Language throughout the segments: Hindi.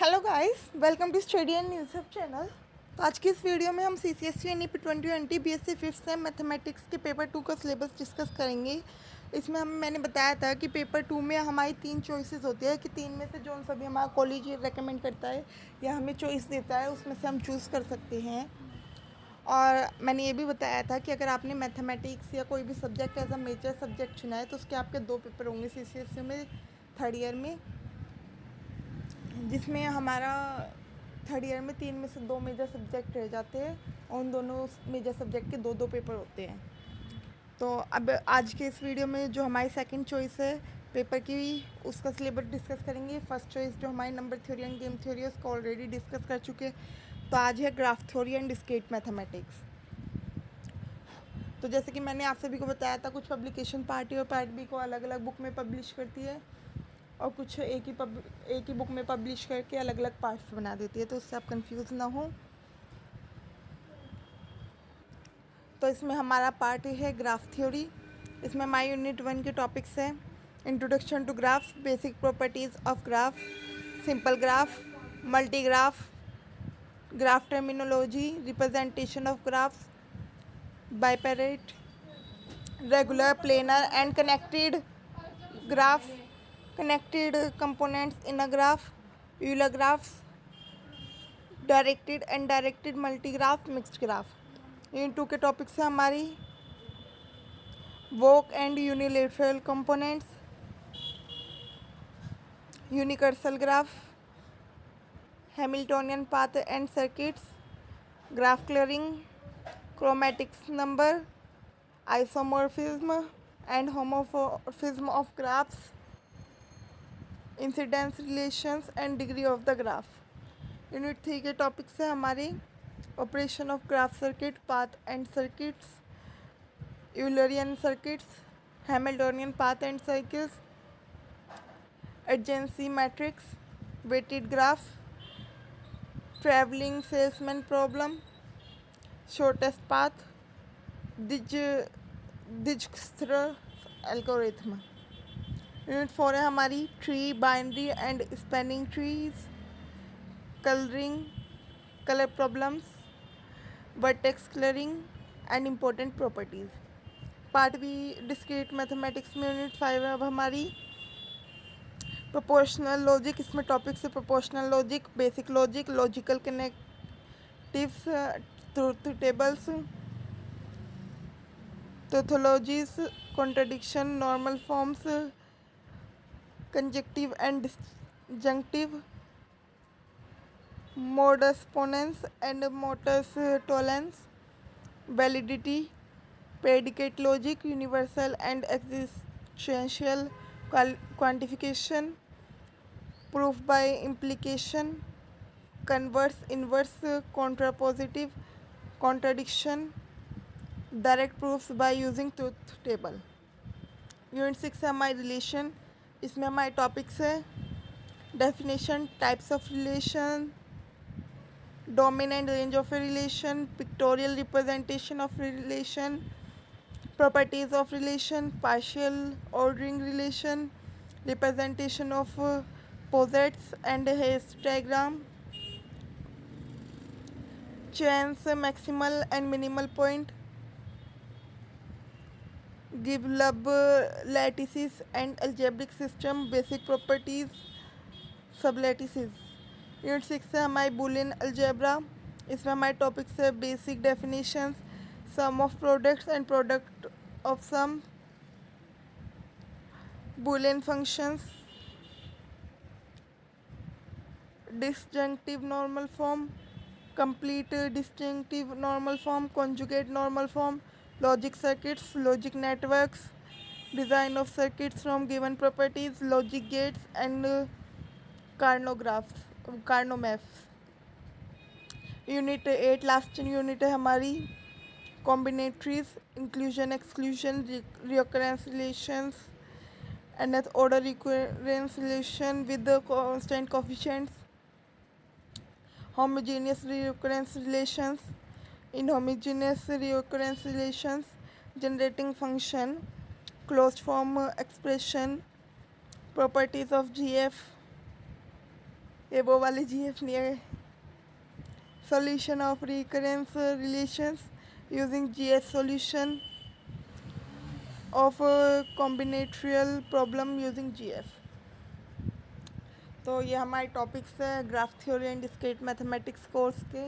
Hello guys, welcome to study and YouTube channel. तो आज की इस वीडियो में हम CCSE NEP 2020 BSc fifth sem mathematics के पेपर 2 का सिलेबस डिस्कस करेंगे। इसमें मैंने बताया था कि पेपर 2 में हमारी 3 चॉइसेस होती है कि 3 में से जो सभी हमारा कॉलेज रेकमेंड करता है या हमें चॉइस देता है उसमें से हम चूज़ कर सकते हैं। और मैंने ये भी बताया था कि अगर आपने मैथमेटिक्स या कोई भी subject as a major subject चुना है तो उसके आपके 2 पेपर होंगे CCSE में थर्ड ईयर में, जिसमें हमारा थर्ड ईयर में 3 में से 2 मेजर सब्जेक्ट रह जाते हैं और उन दोनों मेजर सब्जेक्ट के 2 पेपर होते हैं। तो अब आज के इस वीडियो में जो हमारी सेकंड चॉइस है पेपर की, उसका सिलेबस डिस्कस करेंगे। फर्स्ट चॉइस जो हमारी number theory and game theory है उसको ऑलरेडी डिस्कस कर चुके हैं। तो आज है graph theory and discrete mathematics. तो जैसे कि मैंने आप सभी को बताया था, कुछ पब्लिकेशन पार्ट ए और पार्ट बी को अलग अलग बुक में पब्लिश करती है और कुछ एक ही बुक में पब्लिश करके अलग अलग पार्ट्स बना देती है, तो उससे आप कंफ्यूज ना हो। तो इसमें हमारा पार्ट है ग्राफ थ्योरी। इसमें हमारी यूनिट 1 के टॉपिक्स हैं introduction to graph, basic properties of graph, simple graph, multi graph, graph terminology, representation of graph, bipartite, regular, planar and connected graph, connected components in a graph, Euler graphs, directed and directed multigraph, mixed graph. इन 2 के टॉपिक्स हैं हमारी weak and unilateral components, universal graph, Hamiltonian path and circuits, graph clearing, chromatics number, isomorphism and homomorphism of graphs, incidence relations and degree of the graph. Unit 3 के टॉपिक से हमारे operation of graph circuit, path and circuits, Eulerian circuits, Hamiltonian path and circuits, adjacency matrix, weighted graph, travelling salesman problem, shortest path, Dijkstra algorithm. Unit 4 है हमारी tree, binary and spanning trees, colouring, colour problems, vertex colouring and important properties. Part B discrete mathematics में यूनिट 5 है अब हमारी प्रोपोर्शनल लॉजिक। इसमें टॉपिक्स है proportional logic, basic logic, logical connectives, truth tables, tautologies, contradiction, normal forms, conjunctive and disjunctive, modus ponens and modus tollens, validity, predicate logic, universal and existential quantification, proof by implication, converse, inverse, contrapositive, contradiction, direct proofs by using truth table। Unit 6 है हमारी रिलेशन। इसमें हमारे टॉपिक्स है definition, types of relation, domain and range of a relation, pictorial representation of relation, properties of relation, partial ordering relation, representation of posets and Hayes diagram, chains, maximal and minimal point, Gibbs lattices and algebraic system, basic properties, sublattices। Unit 6 है हमारी बुलियन अलजेब्रा। इसमें हमारे टॉपिक्स है basic definitions, sum of products and product of sum, Boolean functions, disjunctive normal form, complete disjunctive normal form, conjugate normal form, logic circuits, logic networks, design of circuits from given properties, logic gates and Karnaugh maps. Unit 8 last unit है हमारी combinatorics, inclusion, exclusion, recurrence relations, nth order recurrence relation with the constant coefficients, homogeneous recurrence relations, inhomogeneous recurrence relations, generating function, closed form expression, properties of GF, ये वो वाले GF नहीं है। Solution of recurrence relations using GS solution of a combinatorial problem using GF। तो ये हमारे टॉपिक्स है graph theory and discrete mathematics course के।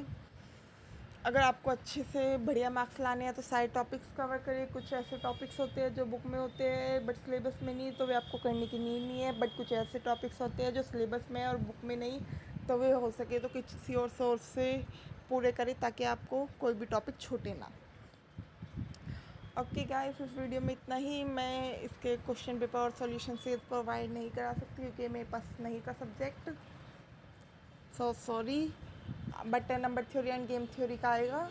अगर आपको अच्छे से बढ़िया मार्क्स लाने हैं तो सारे टॉपिक्स कवर करिए। कुछ ऐसे टॉपिक्स होते हैं जो बुक में होते हैं बट सिलेबस में नहीं, तो वे आपको करने की नीड नहीं है। बट कुछ ऐसे टॉपिक्स होते हैं जो सिलेबस में है और बुक में नहीं, तो वे हो सके तो किसी और सोर्स से पूरे करें ताकि आपको कोई भी टॉपिक छूटे ना। ओके गाइस, इस वीडियो में इतना ही। मैं इसके क्वेश्चन पेपर और सॉल्यूशन से प्रोवाइड नहीं करा सकती क्योंकि मेरे पास नहीं का subject, so sorry. But number theory and game theory का आएगा,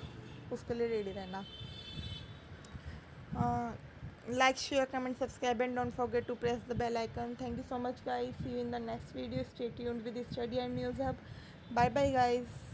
उसके लिए रेडी रहना। Like, share, comment, subscribe and don't forget to press the bell icon. Thank you so much guys, see you in the next video. Stay tuned with study and news hub. Bye bye guys.